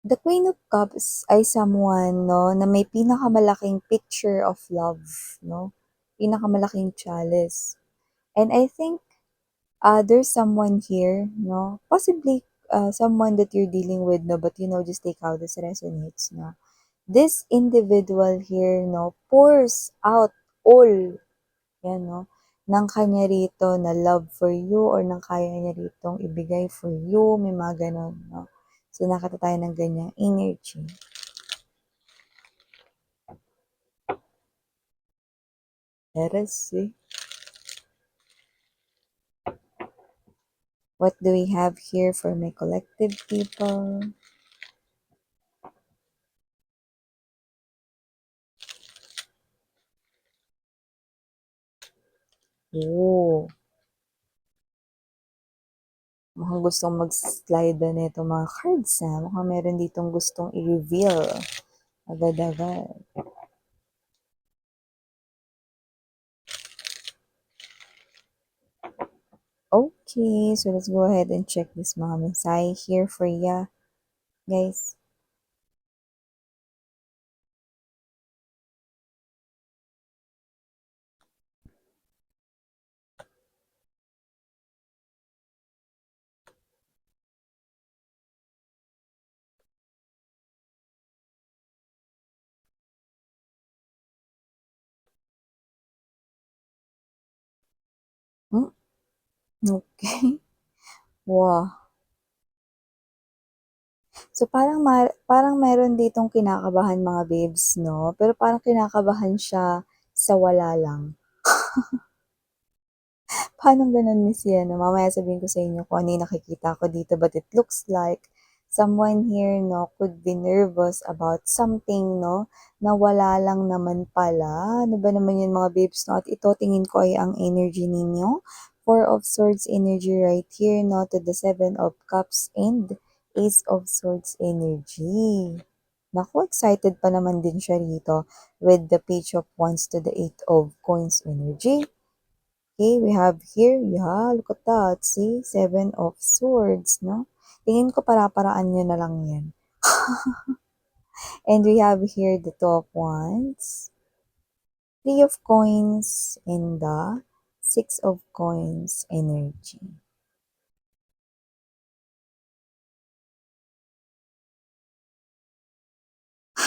The Queen of Cups ay someone 'no, na may pinakamalaking picture of love 'no, pinakamalaking chalice. And I think, there's someone here 'no, possibly, someone that you're dealing with 'no, but just take how this resonates 'no. This individual here 'no, pours out all 'yan 'no, ng kanya rito na love for you or ng kaya niya ritong ibigay for you, may mga gano'n 'no. So, nakita tayo ng ganyang energy. Heresy. What do we have here for my collective people? Oh, mukhang gustong mag-slide na nito mga cards Mukhang meron ditong gustong i-reveal. Agad-agad. Okay, so let's go ahead and check this mga mensahe here for ya, guys. Hmm? Okay. Wow. So parang meron ditong kinakabahan mga babes 'no, pero parang kinakabahan siya sa wala lang. Paano gano'n Miss Yen? Mamaya sabihin ko sa inyo kung ano yung nakikita ko dito, but it looks like someone here 'no, could be nervous about something 'no, na wala lang naman pala. Ano ba naman 'yun mga babes 'no, at ito tingin ko ay ang energy ninyo. Four of Swords energy right here 'no, to the Seven of Cups and Ace of Swords energy. Naku, excited pa naman din siya rito with the Page of Wands to the Eight of Coins energy. Okay, we have here, yeah, look at that. See, Seven of Swords, no? Tingin ko para-paraan nyo na lang yan. And we have here the Two of Wands, Three of Coins, and the Six of Coins energy.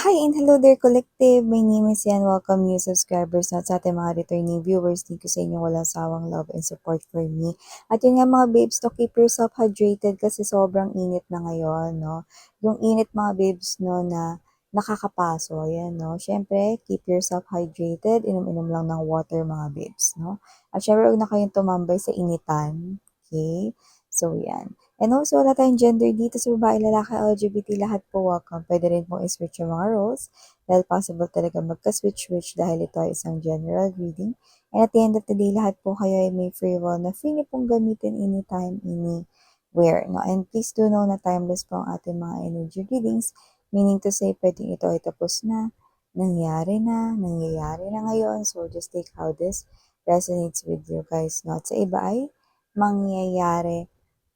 Hi and hello there collective! My name is Yan. Welcome new subscribers at sa ating mga returning viewers. Thank you sa inyong walang sawang love and support for me. At yun nga mga babes, to keep yourself hydrated kasi sobrang init na ngayon, no? Yung init mga babes, no, na nakakapaso. Ayan, no? Siyempre, keep yourself hydrated. Inom-inom lang ng water mga babes, no? At syempre, huwag na kayong tumambay sa initan. Okay? So, yan. And also, wala tayong gender dito sa babae, lalaki, LGBT, lahat po welcome. Pwede rin pong i-switch yung mga roles dahil possible talaga magka-switch-switch dahil ito ay isang general reading. And at the end of the day, lahat po kayo ay may free will na free niyo pong gamitin anytime, anywhere. No? And please do know na timeless po ang ating mga energy readings, meaning to say, pwedeng ito ay tapos na, nangyayari na ngayon. So, just take how this resonates with you guys. No? At sa iba ay mangyayari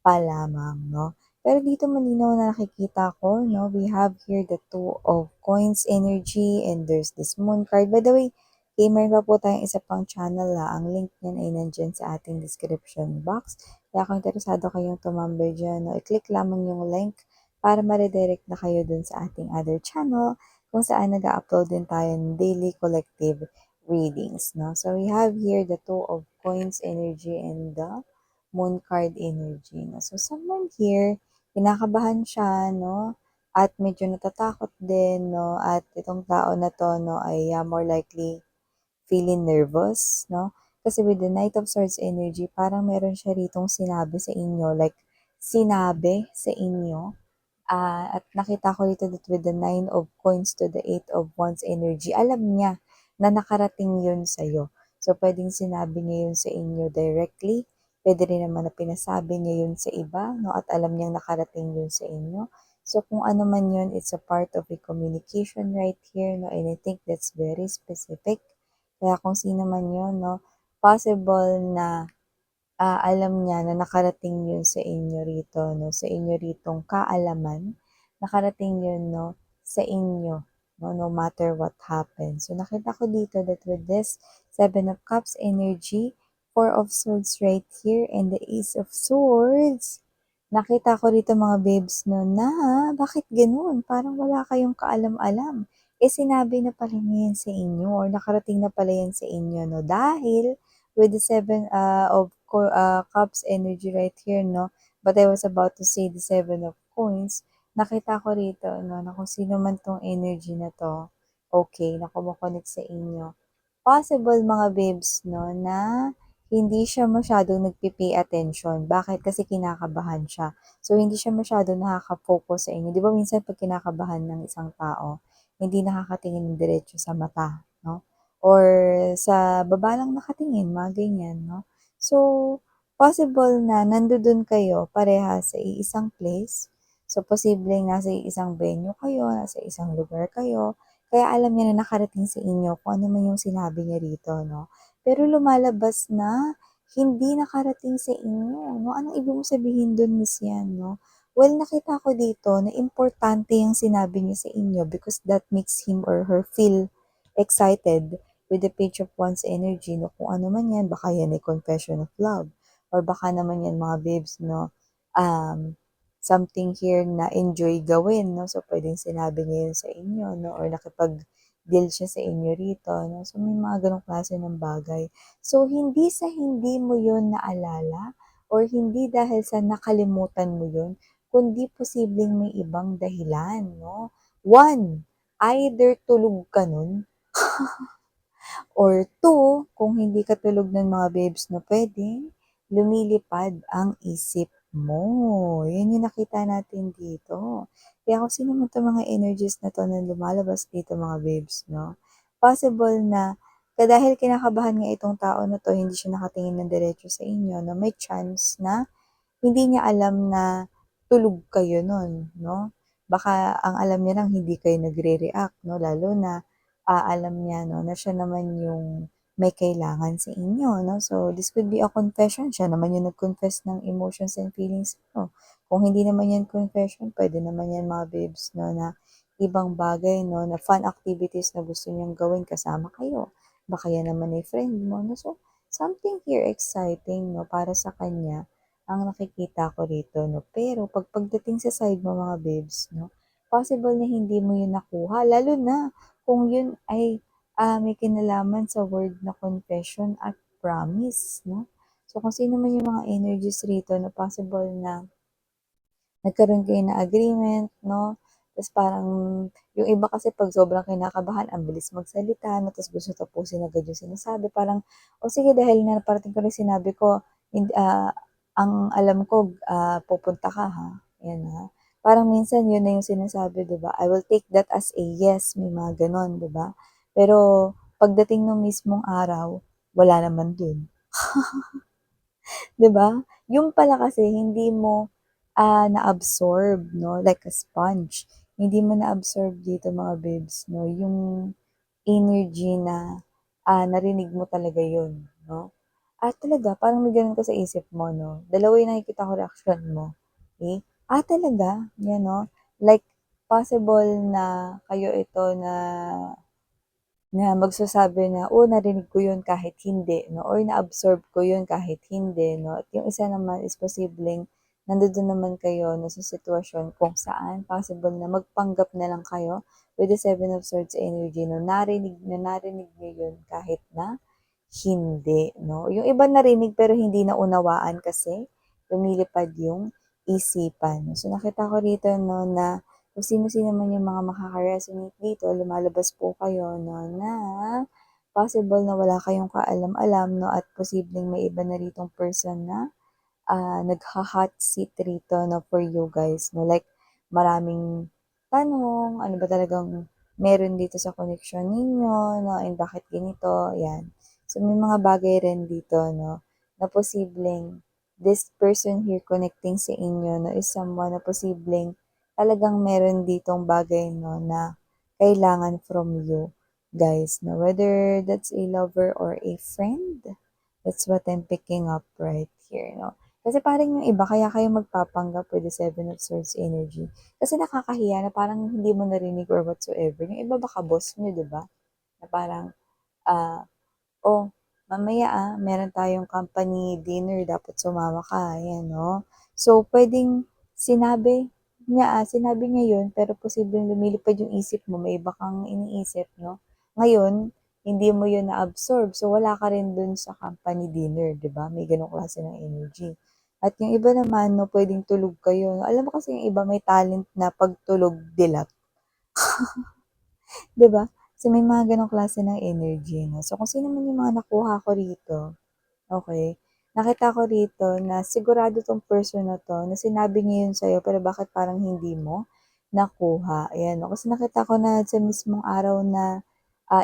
pa lamang, no? Pero dito malinaw na nakikita ko, no? We have here the Two of Coins energy and there's this Moon card. By the way, meron pa po tayong isa pang channel Ang link niyan ay nandyan sa ating description box. Kaya kung interesado kayong tumambay dyan, no? I-click lamang yung link para ma-redirect na kayo dun sa ating other channel kung saan nag-upload din tayo ng daily collective readings, no? So we have here the Two of Coins energy and the Moon card energy. No? So, someone here, kinakabahan siya, no? At medyo natatakot din, no? At itong tao na to, no, ay more likely feeling nervous, no? Kasi with the Knight of Swords energy, parang meron siya ritong sinabi sa inyo, like, sinabi sa inyo. At nakita ko dito that with the Nine of Coins to the Eight of Wands energy, alam niya na nakarating yun sa'yo. So, pwedeng sinabi niya yun sa inyo directly. Pwede rin naman na pinasabi niya yun sa iba, no? At alam niyang nakarating yun sa inyo. So, kung ano man yun, it's a part of a communication right here, no? And I think that's very specific. Kaya kung sino man yun, no? Possible na alam niya na nakarating yun sa inyo rito, no? Sa inyo ritong kaalaman, nakarating yun, no, sa inyo, no, no matter what happens. So, nakita ko dito that with this Seven of Cups energy, Four of Swords right here, and the Ace of Swords, nakita ko dito mga babes, no, na bakit ganun? Parang wala kayong kaalam-alam. Eh, sinabi na pala niya yan sa inyo or nakarating na pala yan sa inyo, no? Dahil with the Seven of Cups energy right here, no? But I was about to say the Seven of Coins. Nakita ko rito, no, na kung sino man tong energy na to, okay, na kumukonect sa inyo. Possible mga babes, no, na hindi siya masyadong nagpi-pay attention. Bakit? Kasi kinakabahan siya. So, hindi siya masyadong nakaka-focus sa inyo. Di ba minsan pag kinakabahan ng isang tao, hindi nakakatingin ng diretso sa mata, no? Or sa baba lang nakatingin, mga ganyan, no? So, possible na nandoon kayo pareha sa iisang place. So, posibleng nasa isang venue kayo, nasa isang lugar kayo, kaya alam niya na nakarating sa inyo kung ano man yung sinabi niya rito, no? Pero lumalabas na hindi nakarating sa inyo, no? Anong ibig mong sabihin dun, Miss Yan, no? Well, nakita ko dito na importante yung sinabi niya sa inyo because that makes him or her feel excited with the Page of Wands energy, no? Kung ano man yan, baka yan ay confession of love or baka naman yan mga babes, no? Something here na enjoy gawin, no? So, pwedeng sinabi niya yun sa inyo, no? Or nakipag-deal siya sa inyo rito, no? So, may mga ganong klase ng bagay. So, hindi sa hindi mo yun naalala or hindi dahil sa nakalimutan mo yun, kundi posibleng may ibang dahilan, no? One, either tulog ka nun, or two, kung hindi ka tulog ng mga babes na pwedeng lumilipad ang isip mo. Yun yung nakita natin dito. Kaya kung sino man itong mga energies na to na lumalabas dito mga babes, no? Possible na dahil kinakabahan nga itong tao na to, hindi siya nakatingin ng diretso sa inyo, no? May chance na hindi niya alam na tulog kayo nun, no? Baka ang alam niya lang hindi kayo nagre-react, no? Lalo na alam niya, no, na siya naman yung may kailangan sa inyo, no? So, this could be a confession. Siya naman yung nag-confess ng emotions and feelings mo. Kung hindi naman yan confession, pwede naman yan mga babes, no, na ibang bagay, no, na fun activities na gusto niyang gawin kasama kayo. Baka yan naman ay friend mo, no? So, something here exciting, no, para sa kanya ang nakikita ko rito, no? Pero pagdating sa side mo mga babes, no, possible na hindi mo yun nakuha, lalo na kung yun ay may kinalaman sa word na confession at promise, no? So, kung sino man yung mga energies rito na possible na nagkaroon kayo ng agreement, no? Tapos parang, yung iba kasi pag sobrang kinakabahan, ang bilis magsalita, no? Tapos gusto tapusin agad yung sinasabi. Parang, o sige, dahil na parating ko rin sinabi ko, ang alam ko, pupunta ka ha. Yan ha. Parang minsan yun na yung sinasabi, di ba? I will take that as a yes, may mga ganon, di ba? Pero pagdating ng mismong araw, wala naman dun. 'Di ba? Yung pala kasi hindi mo, na-absorb 'no, like a sponge. Hindi mo na-absorb dito mga babes 'no, yung energy na, narinig mo talaga yun 'no. Talaga parang may gano'n ka sa isip mo 'no, dalawa yung nakikita ko reaksyon mo, eh, talaga? 'Yan 'no, like possible na kayo ito na magsasabi na, "Oh, narinig ko yun kahit hindi," 'no, or na-absorb ko yun kahit hindi 'no. At yung isa naman is posibleng nandoon naman kayo 'no, sa sitwasyon kung saan possible na magpanggap na lang kayo with the Seven of Swords energy 'no, narinig niyo yun kahit na hindi 'no. Yung iba narinig pero hindi naunawaan kasi lumilipad yung isipan. So, nakita ko rito 'no, na kung sino-sino man yung mga makaka-resonate dito, lumalabas po kayo 'no, na possible na wala kayong kaalam-alam 'no, at posibleng may iba na ritong person na nagha-hot seat rito 'no, for you guys 'no. Like maraming tanong, ano ba talagang meron dito sa connection ninyo 'no, and bakit ganito, 'yan. So, may mga bagay rin dito 'no, na posibleng this person here connecting sa inyo 'no, is someone na posibleng talagang meron ditong bagay 'no, na kailangan from you guys 'no. Whether that's a lover or a friend, that's what I'm picking up right here 'no. Kasi parang yung iba kaya kayo magpapanggap with the Seven of Swords energy, kasi nakakahiya na parang hindi mo narinig or whatsoever. Yung iba baka boss niyo, 'di ba? Na parang, ah, "Oh, mamaya, meron tayong company dinner dapat sumama ka." Ayan 'no. So, puwedeng sinabi niya yun pero posibleng lumilipad yung isip mo, may iba kang iniisip 'no. Ngayon, hindi mo yun na-absorb, so wala ka rin dun sa company dinner, 'di ba? May gano'ng klase ng energy. At yung iba naman 'no, puwedeng tulog kayo. Alam mo kasi yung iba may talent na 'pag tulog dilat, 'di ba? So, may mga gano'ng klase ng energy 'no. So, kung sino man yung mga nakuha ko rito, okey, nakita ko rito na sigurado 'tong person na 'to na sinabi niya yun sa'yo pero bakit parang hindi mo nakuha, ayan 'no. Kasi nakita ko na sa mismong araw na,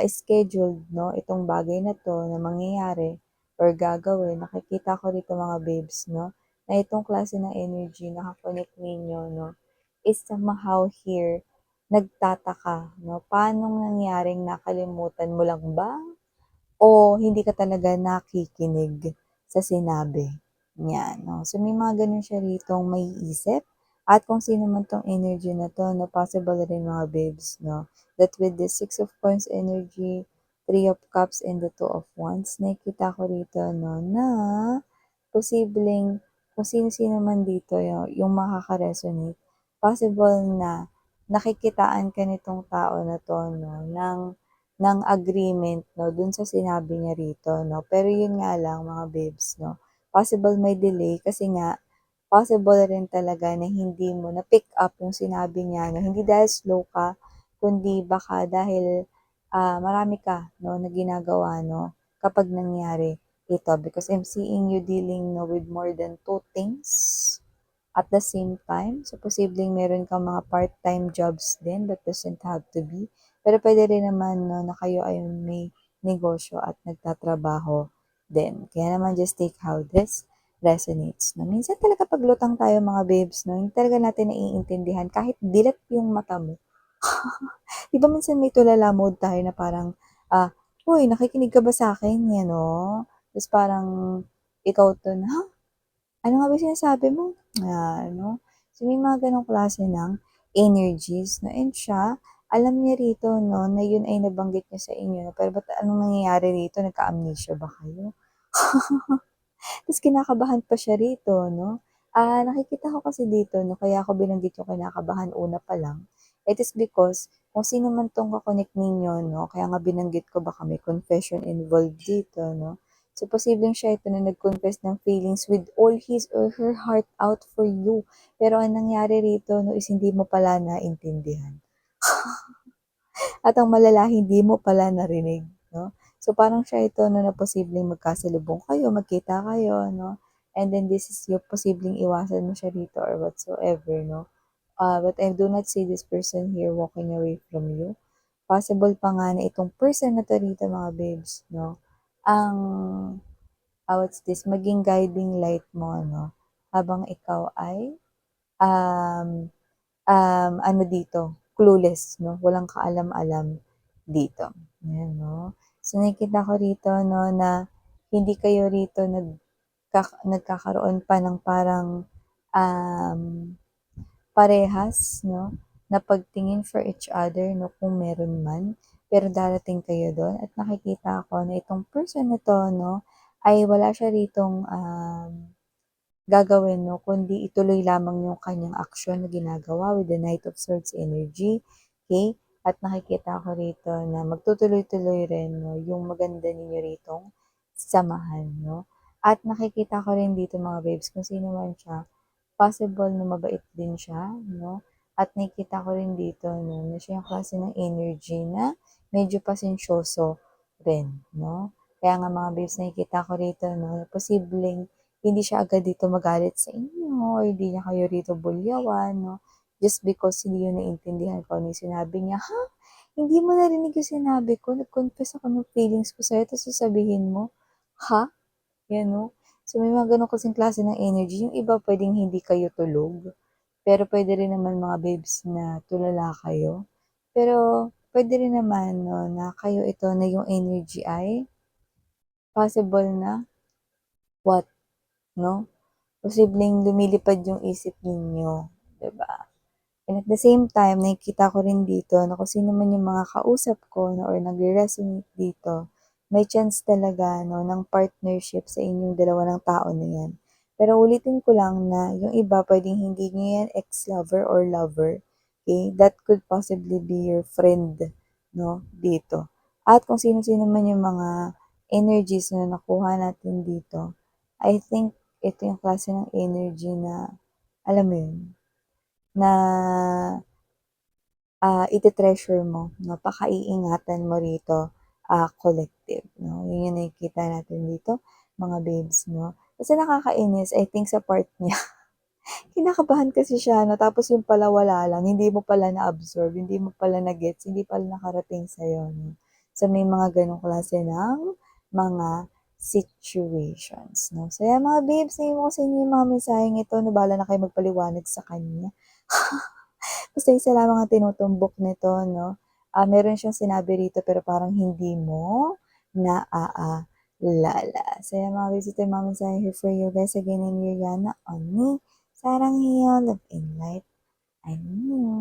scheduled 'no, itong bagay na 'to na mangyayari or gagawin, nakikita ko rito mga babes 'no, na itong klase ng energy na ka-connect ninyo 'no, is somehow here nagtataka 'no, paanong nangyaring nakalimutan mo lang ba o hindi ka talaga nakikinig sa sinabi niya 'no. So, may mga gano'n siya ritong maiisip at kung sino man 'tong energy na 'to 'no, possible rin mga babes 'no, that with the Six of Coins energy, Three of Cups, and the Two of Wands, nakikita ko rito 'no na posibleng kung sino-sino man dito yung makaka-resonate, possible na nakikitaan ka nitong tao na 'to 'no ng agreement 'no, dun sa sinabi niya rito 'no. Pero yun nga lang mga babes 'no, possible may delay kasi nga possible rin talaga na hindi mo na-pick up yung sinabi niya 'no, hindi dahil slow ka kundi baka dahil, marami ka 'no na ginagawa 'no kapag nangyari ito. Because I'm seeing you dealing 'no with more than two things at the same time. So, posibleng meron kang mga part-time jobs din but doesn't have to be. Pero puwede rin naman 'no na kayo ay may negosyo at nagtatrabaho din. Kaya naman just take how this resonates 'no. Minsan talaga 'pag lutang tayo mga babes 'no, hindi talaga natin naiintindihan kahit dilat yung mata mo. 'Di ba minsan may tulala mode tayo na parang, "Uy, nakikinig ka ba sa'kin?" 'Yan 'no. Ta's parang ikaw 'to na, "Ha? Ano nga ba sinasabi mo?" Ano. So, may mga gano'ng klase ng energies 'no, and siya, alam niya rito 'no, na yun ay nabanggit niya sa inyo 'no, pero ba't anong nangyayari rito, nagka-amnesia ba kayo? Ta's kinakabahan pa siya rito 'no. Nakikita ko kasi dito 'no, kaya ko binanggit yung kinakabahan una pa lang, it is because kung sino man 'tong ka-connect ninyo 'no, kaya nga binanggit ko baka may confession involved dito 'no. So, posibleng siya ito na nag-confess ng feelings with all his or her heart out for you. Pero ang nangyari rito 'no, is hindi mo pala naintindihan. At ang malala hindi mo pala narinig 'no. So, parang siya ito 'no na posibleng magkasalubong kayo, magkita kayo 'no, and then this is yung posibleng iwasan mo siya rito or whatsoever 'no. But I do not see this person here walking away from you. Possible pa nga na itong person na 'to rito mga babes 'no, ang, what's this, maging guiding light mo 'no, habang ikaw ay, um ano dito, clueless 'no, walang kaalam-alam dito, ayan 'no. So, nakikita ko rito 'no na hindi kayo rito nagkakaroon pa ng parang, um, parehas 'no, na pagtingin for each other 'no, kung meron man. Pero darating kayo dun at nakikita ko na itong person na 'to 'no, ay wala siya ritong, gagawin 'no, kundi ituloy lamang yung kanyang aksyon na ginagawa with the Knight of Swords energy, okay. At nakikita ko rito na magtutuloy-tuloy rin 'no, yung maganda ninyo ritong samahan 'no. At nakikita ko rin dito mga babes kung sino man siya, possible na mabait din siya 'no, at nakikita ko rin dito 'no, na siya yung klase ng energy na medyo pasensyoso rin 'no. Kaya nga mga babes nakikita ko rito 'no, posibleng hindi siya agad dito magalit sa inyo or hindi niya kayo rito bulyawan 'no, just because hindi niyo naintindihan kung ano yung sinabi niya. "Ha? Hindi mo narinig yung sinabi ko? Nag-confess ako ng feelings ko sa'yo tapos sasabihin mo, 'Ha?'" 'Yan 'no. So, may mga gano'n kasing klase ng energy. Yung iba puwedeng hindi kayo tulog, pero puwede rin naman mga babes na tulala kayo. Pero puwede rin naman 'no, na kayo ito na yung energy ay possible na what 'no? posibleng lumilipad yung isip ninyo, 'di ba? And at the same time, nakikita ko rin dito na kung sino man yung mga kausap ko 'no or nagre-resonate dito, may chance talaga 'no ng partnership sa inyong dalawa ng tao na 'yan. Pero ulitin ko lang na yung iba puwedeng hindi niyo 'yan ex-lover or lover, okay? That could possibly be your friend 'no, dito. At kung sino-sino man yung mga energies na nakuha natin dito, I think ito yung klase ng energy na, alam mo yun, na ite-treasure mo 'no, pakaiingatan mo rito, collective 'no. Yun yung nakikita natin dito mga babes 'no. Kasi nakakainis I think sa part niya, kinakabahan kasi siya 'no, tapos yung pala wala lang, hindi mo pala na-absorb, hindi mo pala na-gets, hindi pala nakarating sa'yo 'no. So may mga gano'ng klase ng mga situations 'no. So yan mga babes, naiwan ko sa inyo yung mga mensaheng ito 'no, bahala na kayo magpaliwanag sa kanya. Basta isa lamang ang tinutumbok nito 'no, meron siyang sinabi rito pero parang hindi mo naaalala. So yan mga bestie, ito yung mga mensahe here for you guys again and Rihanna on me. Sarang hiyo, love and light. I know.